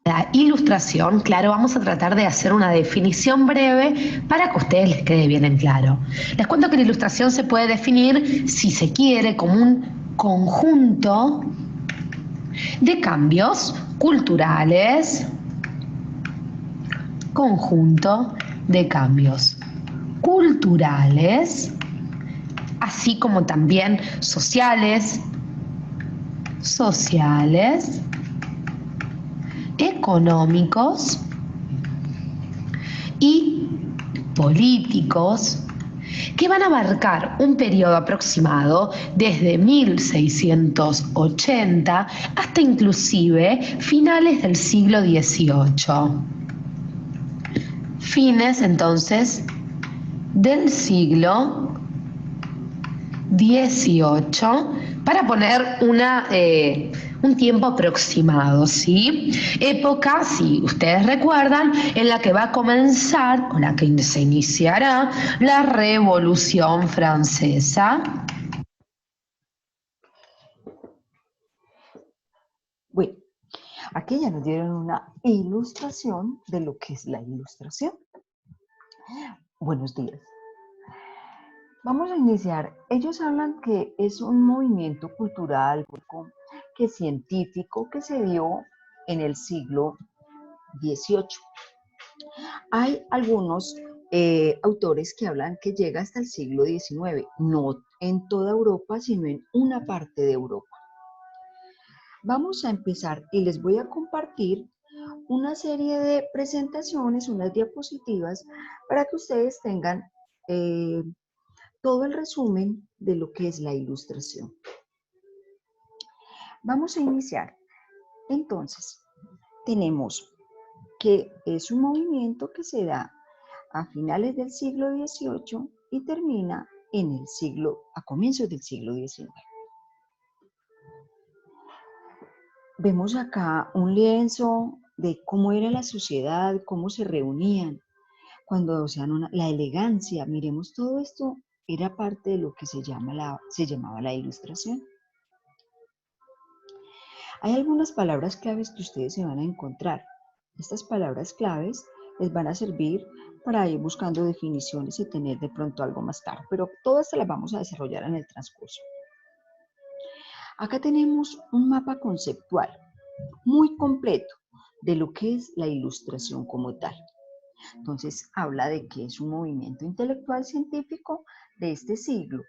La ilustración, claro, vamos a tratar de hacer una definición breve para que a ustedes les quede bien en claro. Les cuento que la ilustración se puede definir, si se quiere, como un conjunto de cambios culturales, conjunto de cambios culturales, así como también sociales, económicos y políticos que van a abarcar un periodo aproximado desde 1680 hasta inclusive finales del siglo XVIII. Fines entonces del siglo XVIII para poner un tiempo aproximado, ¿sí? Época, si ustedes recuerdan, en la que va a comenzar o la que se iniciará la Revolución Francesa. Bueno, aquí ya nos dieron una ilustración de lo que es la ilustración. Buenos días. Vamos a iniciar. Ellos hablan que es un movimiento cultural, que científico que se dio en el siglo XVIII. Hay algunos autores que hablan que llega hasta el siglo XIX, no en toda Europa, sino en una parte de Europa. Vamos a empezar y les voy a compartir una serie de presentaciones, unas diapositivas, para que ustedes tengan todo el resumen de lo que es la ilustración. Vamos a iniciar. Entonces, tenemos que es un movimiento que se da a finales del siglo XVIII y termina a comienzos del siglo XIX. Vemos acá un lienzo de cómo era la sociedad, cómo se reunían, cuando la elegancia, miremos todo esto, era parte de lo que se llamaba la ilustración. Hay algunas palabras claves que ustedes se van a encontrar. Estas palabras claves les van a servir para ir buscando definiciones y tener de pronto algo más tarde, pero todas las vamos a desarrollar en el transcurso. Acá tenemos un mapa conceptual muy completo de lo que es la ilustración como tal. Entonces, habla de que es un movimiento intelectual científico de este siglo,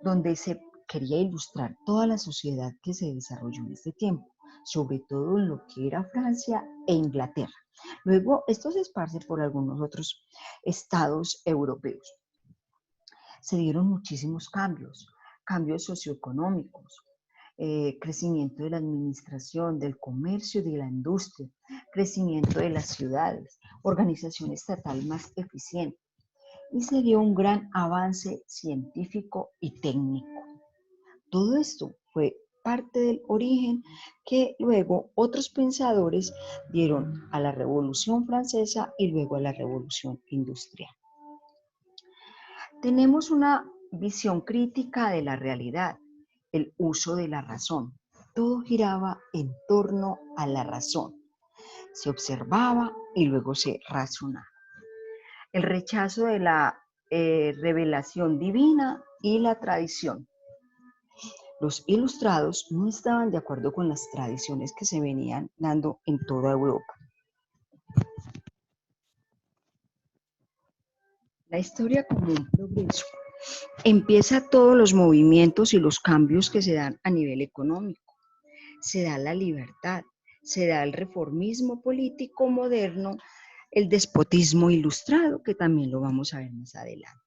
donde se quería ilustrar toda la sociedad que se desarrolló en este tiempo, sobre todo en lo que era Francia e Inglaterra. Luego, esto se esparce por algunos otros estados europeos. Se dieron muchísimos cambios socioeconómicos, crecimiento de la administración, del comercio, de la industria, crecimiento de las ciudades, organización estatal más eficiente. Y se dio un gran avance científico y técnico. Todo esto fue parte del origen que luego otros pensadores dieron a la Revolución Francesa y luego a la Revolución Industrial. Tenemos una visión crítica de la realidad, el uso de la razón. Todo giraba en torno a la razón. Se observaba y luego se razonaba. El rechazo de la revelación divina y la tradición. Los ilustrados no estaban de acuerdo con las tradiciones que se venían dando en toda Europa. La historia como un progreso. Empieza todos los movimientos y los cambios que se dan a nivel económico. Se da la libertad, se da el reformismo político moderno, el despotismo ilustrado, que también lo vamos a ver más adelante.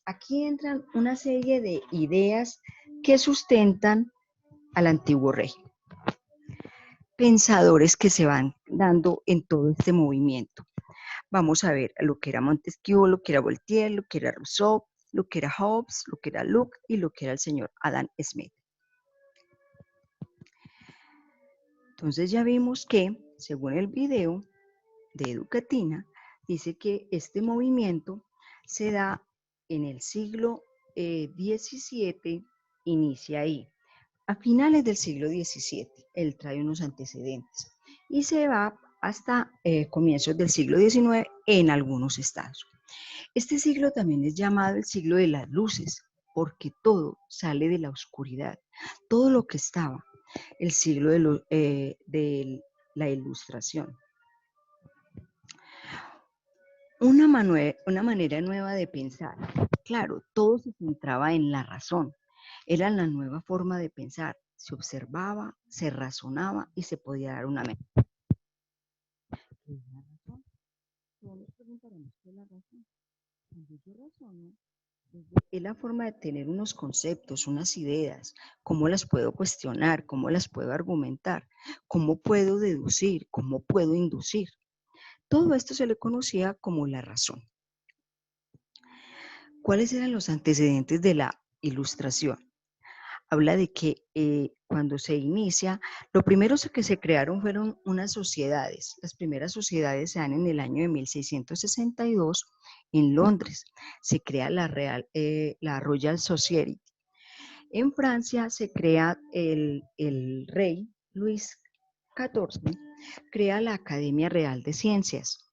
Aquí entran una serie de ideas que sustentan al antiguo régimen. Pensadores que se van dando en todo este movimiento. Vamos a ver lo que era Montesquieu, lo que era Voltaire, lo que era Rousseau, lo que era Hobbes, lo que era Locke y lo que era el señor Adam Smith. Entonces ya vimos que, según el video de Educatina, dice que este movimiento se da en el siglo XVII, inicia ahí. A finales del siglo XVII, él trae unos antecedentes y se va hasta comienzos del siglo XIX en algunos estados. Este siglo también es llamado el siglo de las luces, porque todo sale de la oscuridad, todo lo que estaba, el siglo de la ilustración. Una manera nueva de pensar. Claro, todo se centraba en la razón. Era la nueva forma de pensar. Se observaba, se razonaba y se podía dar una meta. ¿Qué es la razón? Todos nos preguntaremos qué es la razón. Cuando yo razono, es la forma de tener unos conceptos, unas ideas, cómo las puedo cuestionar, cómo las puedo argumentar, cómo puedo deducir, cómo puedo inducir. Todo esto se le conocía como la razón. ¿Cuáles eran los antecedentes de la ilustración? Habla de que cuando se inicia, lo primero que se crearon fueron unas sociedades. Las primeras sociedades se dan en el año de 1662 en Londres. Se crea la Royal Society. En Francia se crea el rey Luis XIV, crea la Academia Real de Ciencias.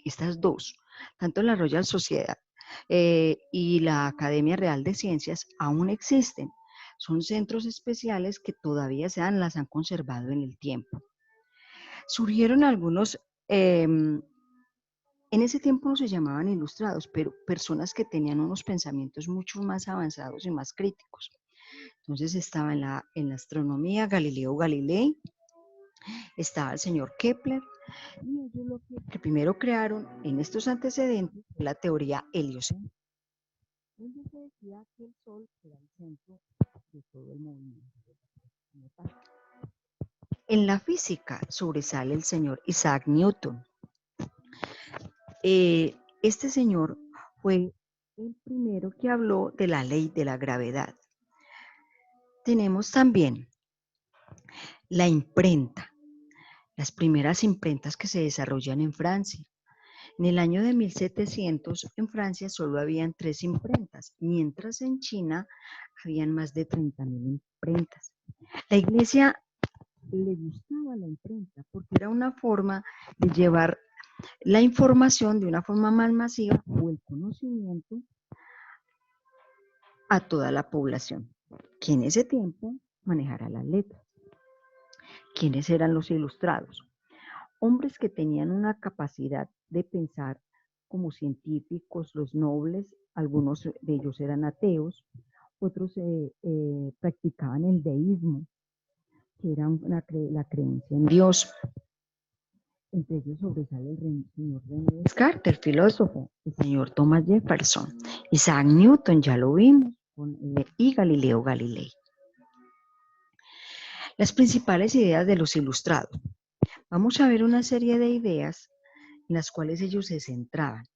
Estas dos, tanto la Royal Society y la Academia Real de Ciencias, aún existen. Son centros especiales que todavía las han conservado en el tiempo. Surgieron algunos, en ese tiempo no se llamaban ilustrados, pero personas que tenían unos pensamientos mucho más avanzados y más críticos. Entonces estaba en la astronomía Galileo Galilei, estaba el señor Kepler, y ellos lo que primero crearon en estos antecedentes fue la teoría heliocéntrica, donde se decía que el Sol era el centro de todo el movimiento. En la física sobresale el señor Isaac Newton. Este señor fue el primero que habló de la ley de la gravedad. Tenemos también la imprenta, las primeras imprentas que se desarrollan en Francia. En el año de 1700 en Francia solo habían 3 imprentas, mientras en China habían más de 30.000 imprentas. La iglesia le gustaba la imprenta porque era una forma de llevar la información de una forma más masiva o el conocimiento a toda la población, que en ese tiempo manejara las letras. ¿Quiénes eran los ilustrados? Hombres que tenían una capacidad de pensar como científicos, los nobles, algunos de ellos eran ateos, otros practicaban el deísmo, que era la creencia en Dios. Entre ellos sobresale el señor René Descartes, el filósofo, el señor Thomas Jefferson, Isaac Newton, ya lo vimos, y Galileo Galilei. Las principales ideas de los ilustrados. Vamos a ver una serie de ideas en las cuales ellos se centraban.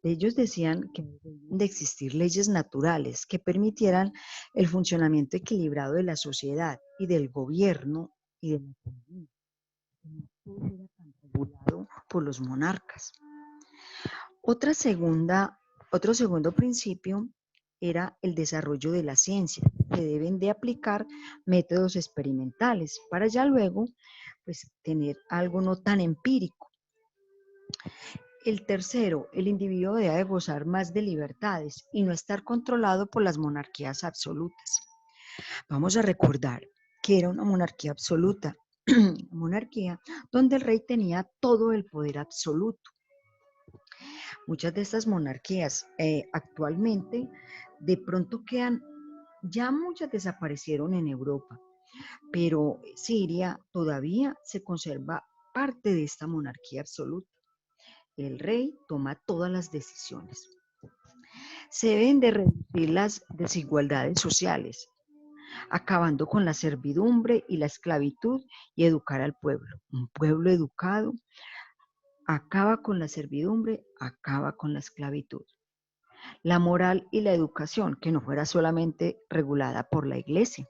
Ellos decían que debían de existir leyes naturales que permitieran el funcionamiento equilibrado de la sociedad y del gobierno y de la economía. No todo era tan regulado por los monarcas. Otro segundo principio era el desarrollo de la ciencia, que deben de aplicar métodos experimentales para ya luego pues, tener algo no tan empírico. El tercero, el individuo debe gozar más de libertades y no estar controlado por las monarquías absolutas. Vamos a recordar que era una monarquía absoluta, una monarquía donde el rey tenía todo el poder absoluto. Muchas de estas monarquías actualmente de pronto ya muchas desaparecieron en Europa, pero Siria todavía se conserva parte de esta monarquía absoluta. El rey toma todas las decisiones. Se deben de reducir las desigualdades sociales, acabando con la servidumbre y la esclavitud y educar al pueblo. Un pueblo educado acaba con la servidumbre, acaba con la esclavitud. La moral y la educación, que no fuera solamente regulada por la iglesia.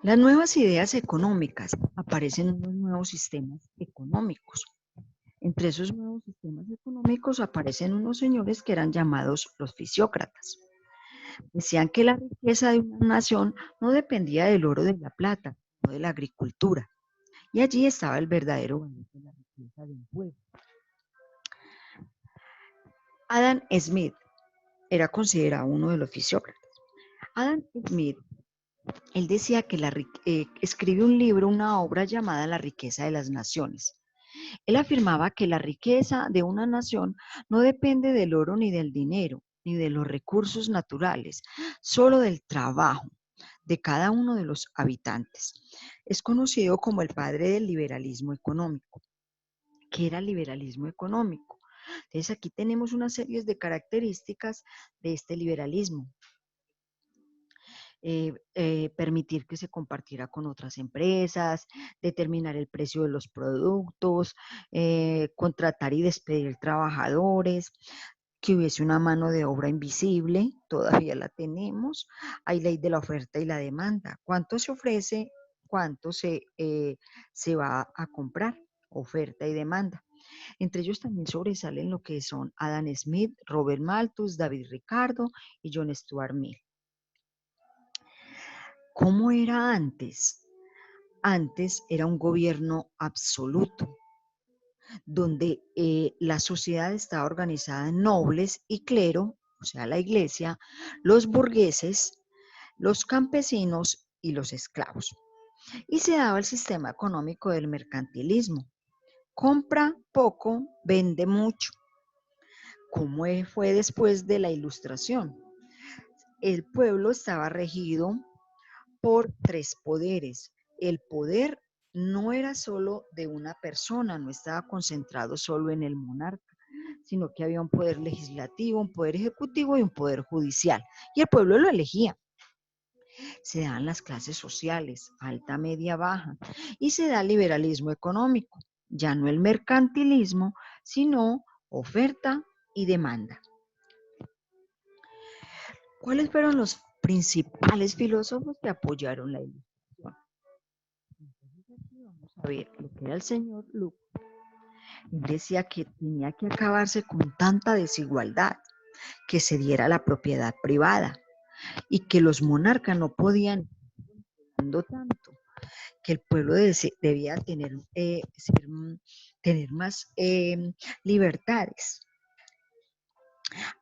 Las nuevas ideas económicas, aparecen unos nuevos sistemas económicos. Entre esos nuevos sistemas económicos aparecen unos señores que eran llamados los fisiócratas. Decían que la riqueza de una nación no dependía del oro o de la plata, sino de la agricultura. Y allí estaba el verdadero valor de la riqueza de un pueblo. Adam Smith era considerado uno de los fisiócratas. Adam Smith, él decía que escribió un libro, una obra llamada La riqueza de las naciones. Él afirmaba que la riqueza de una nación no depende del oro ni del dinero, ni de los recursos naturales, solo del trabajo de cada uno de los habitantes. Es conocido como el padre del liberalismo económico. ¿Qué era el liberalismo económico? Entonces aquí tenemos una serie de características de este liberalismo. Permitir que se compartiera con otras empresas, determinar el precio de los productos, contratar y despedir trabajadores, que hubiese una mano de obra invisible, todavía la tenemos, hay ley de la oferta y la demanda, cuánto se ofrece, cuánto se va a comprar, oferta y demanda. Entre ellos también sobresalen lo que son Adam Smith, Robert Malthus, David Ricardo y John Stuart Mill. ¿Cómo era antes? Antes era un gobierno absoluto, donde la sociedad estaba organizada en nobles y clero, o sea, la iglesia, los burgueses, los campesinos y los esclavos. Y se daba el sistema económico del mercantilismo. Compra poco, vende mucho. ¿Cómo fue después de la Ilustración? El pueblo estaba regido por tres poderes. El poder no era solo de una persona, no estaba concentrado solo en el monarca, sino que había un poder legislativo, un poder ejecutivo y un poder judicial. Y el pueblo lo elegía. Se dan las clases sociales, alta, media, baja, y se da el liberalismo económico, ya no el mercantilismo, sino oferta y demanda. ¿Cuáles fueron los principales filósofos que apoyaron la Ilustración? Entonces aquí vamos a ver lo que era el señor Locke. Él decía que tenía que acabarse con tanta desigualdad, que se diera la propiedad privada y que los monarcas no podían dando tanto, que el pueblo debía tener más libertades.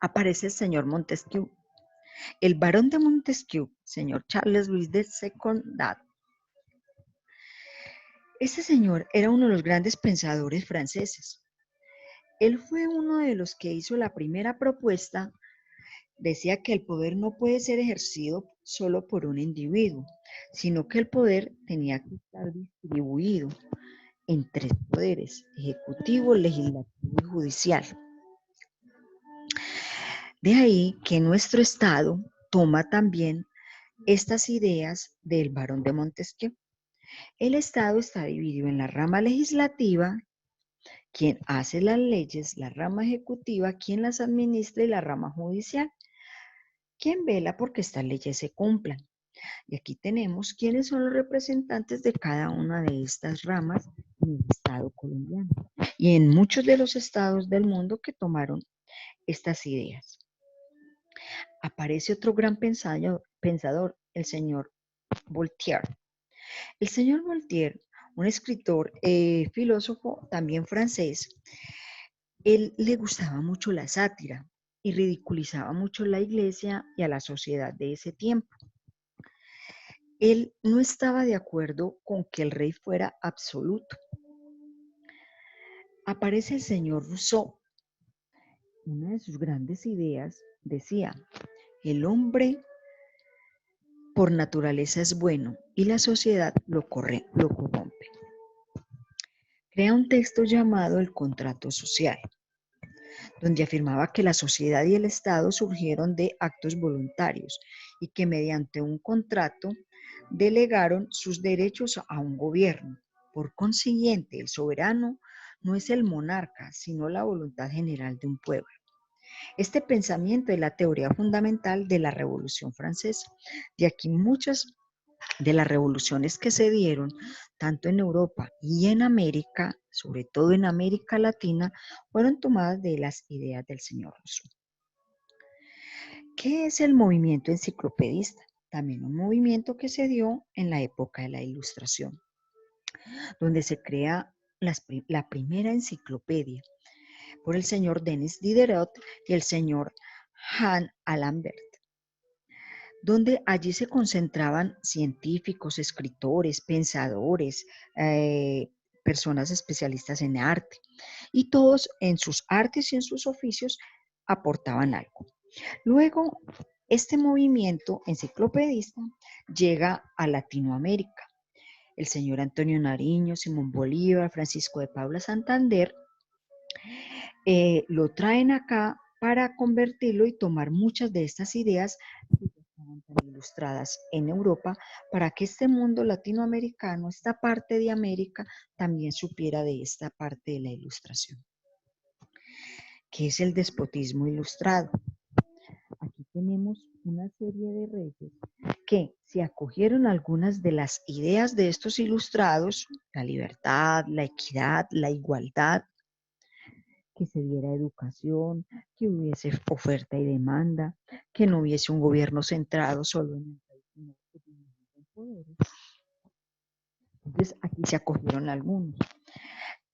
Aparece el señor Montesquieu. El barón de Montesquieu, señor Charles Louis de Secondat. Este señor era uno de los grandes pensadores franceses. Él fue uno de los que hizo la primera propuesta. Decía que el poder no puede ser ejercido solo por un individuo, sino que el poder tenía que estar distribuido en tres poderes: ejecutivo, legislativo y judicial. De ahí que nuestro Estado toma también estas ideas del barón de Montesquieu. El Estado está dividido en la rama legislativa, quien hace las leyes, la rama ejecutiva, quien las administra, y la rama judicial, quien vela porque estas leyes se cumplan. Y aquí tenemos quiénes son los representantes de cada una de estas ramas en el Estado colombiano y en muchos de los estados del mundo que tomaron estas ideas. Aparece otro gran pensador, el señor Voltaire. El señor Voltaire, un escritor, filósofo también francés, él le gustaba mucho la sátira y ridiculizaba mucho la iglesia y a la sociedad de ese tiempo. Él no estaba de acuerdo con que el rey fuera absoluto. Aparece el señor Rousseau. Una de sus grandes ideas decía: el hombre por naturaleza es bueno y la sociedad lo corrompe. Crea un texto llamado El Contrato Social, donde afirmaba que la sociedad y el Estado surgieron de actos voluntarios y que mediante un contrato delegaron sus derechos a un gobierno. Por consiguiente, el soberano no es el monarca, sino la voluntad general de un pueblo. Este pensamiento es la teoría fundamental de la Revolución Francesa. De aquí muchas de las revoluciones que se dieron tanto en Europa y en América, sobre todo en América Latina, fueron tomadas de las ideas del señor Rousseau. ¿Qué es el movimiento enciclopedista? También un movimiento que se dio en la época de la Ilustración, donde se crea la primera enciclopedia por el señor Denis Diderot y el señor Han Alambert, donde allí se concentraban científicos, escritores, pensadores, personas especialistas en arte, y todos en sus artes y en sus oficios aportaban algo. Luego, este movimiento enciclopedista llega a Latinoamérica. El señor Antonio Nariño, Simón Bolívar, Francisco de Paula Santander, lo traen acá para convertirlo y tomar muchas de estas ideas que estaban tan ilustradas en Europa, para que este mundo latinoamericano, esta parte de América, también supiera de esta parte de la ilustración. ¿Qué es el despotismo ilustrado? Aquí tenemos una serie de reyes que se acogieron a algunas de las ideas de estos ilustrados: la libertad, la equidad, la igualdad, que se diera educación, que hubiese oferta y demanda, que no hubiese un gobierno centrado solo en el país, sino que tuviera poderes. Entonces aquí se acogieron algunos.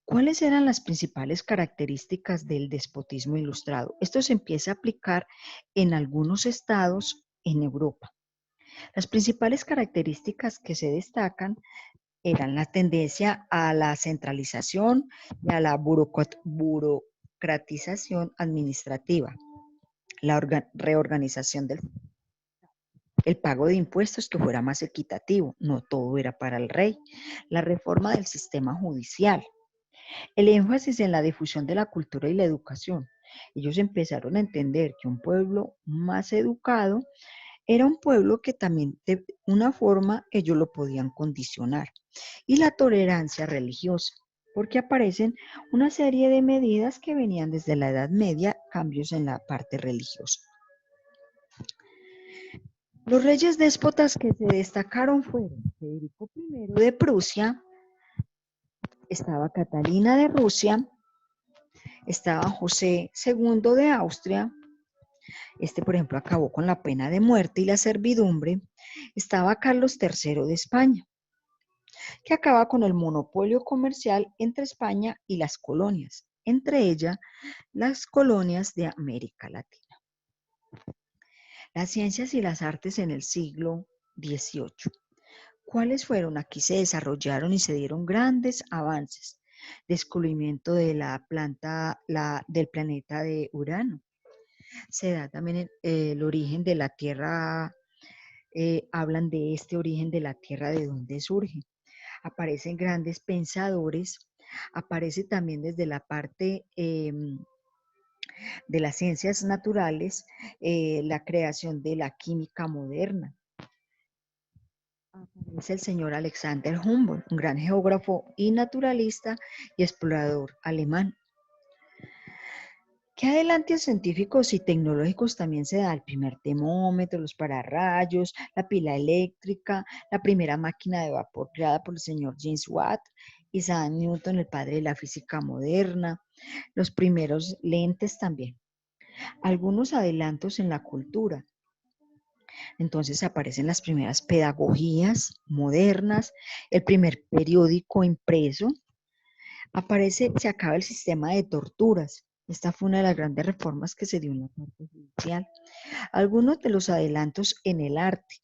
¿Cuáles eran las principales características del despotismo ilustrado? Esto se empieza a aplicar en algunos estados en Europa. Las principales características que se destacan eran la tendencia a la centralización y a la burocratización administrativa, la reorganización el pago de impuestos que fuera más equitativo, no todo era para el rey, la reforma del sistema judicial, el énfasis en la difusión de la cultura y la educación. Ellos empezaron a entender que un pueblo más educado era un pueblo que también de una forma ellos lo podían condicionar. Y la tolerancia religiosa, porque aparecen una serie de medidas que venían desde la Edad Media, cambios en la parte religiosa. Los reyes déspotas que se destacaron fueron Federico I de Prusia, estaba Catalina de Rusia, estaba José II de Austria. Este, por ejemplo, acabó con la pena de muerte y la servidumbre. Estaba Carlos III de España, que acaba con el monopolio comercial entre España y las colonias, entre ellas las colonias de América Latina. Las ciencias y las artes en el siglo XVIII. ¿Cuáles fueron? Aquí se desarrollaron y se dieron grandes avances. Descubrimiento de la planta del planeta de Urano. Se da también el origen de la Tierra, hablan de este origen de la Tierra, de dónde surge. Aparecen grandes pensadores, aparece también desde la parte de las ciencias naturales, la creación de la química moderna. Aparece el señor Alexander Humboldt, un gran geógrafo y naturalista y explorador alemán. ¿Qué adelantos científicos y tecnológicos también se da? El primer termómetro, los pararrayos, la pila eléctrica, la primera máquina de vapor creada por el señor James Watt, Isaac Newton, el padre de la física moderna, los primeros lentes también. Algunos adelantos en la cultura. Entonces aparecen las primeras pedagogías modernas, el primer periódico impreso, se acaba el sistema de torturas. Esta fue una de las grandes reformas que se dio en la parte judicial. Algunos de los adelantos en el arte.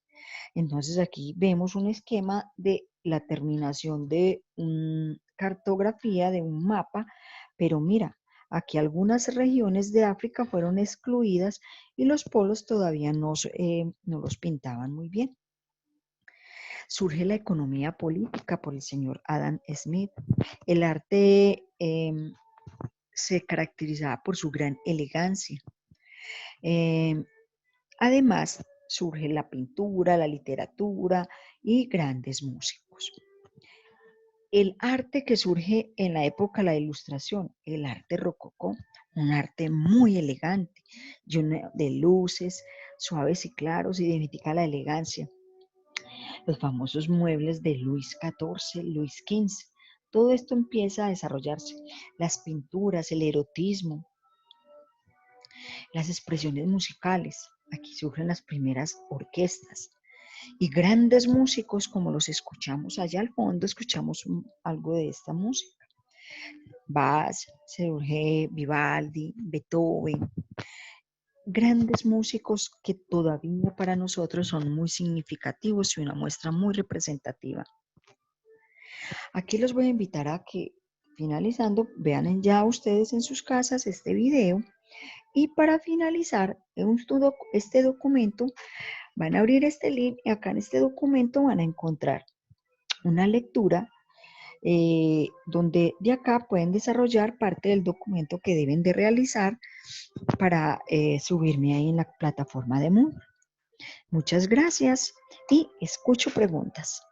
Entonces aquí vemos un esquema de la terminación de una cartografía, de un mapa, pero mira, aquí algunas regiones de África fueron excluidas y los polos todavía no los pintaban muy bien. Surge la economía política por el señor Adam Smith. El arte se caracterizaba por su gran elegancia. Además, surge la pintura, la literatura y grandes músicos. El arte que surge en la época de la Ilustración, el arte rococó, un arte muy elegante, lleno de luces, suaves y claros, identifica la elegancia. Los famosos muebles de Luis XIV, Luis XV, todo esto empieza a desarrollarse. Las pinturas, el erotismo, las expresiones musicales. Aquí surgen las primeras orquestas y grandes músicos como los escuchamos allá al fondo, escuchamos algo de esta música. Bach, Serge Vivaldi, Beethoven, grandes músicos que todavía para nosotros son muy significativos y una muestra muy representativa. Aquí los voy a invitar a que, finalizando, vean ya ustedes en sus casas este video y para finalizar este documento van a abrir este link y acá en este documento van a encontrar una lectura donde de acá pueden desarrollar parte del documento que deben de realizar para subirme ahí en la plataforma de Moodle. Muchas gracias y escucho preguntas.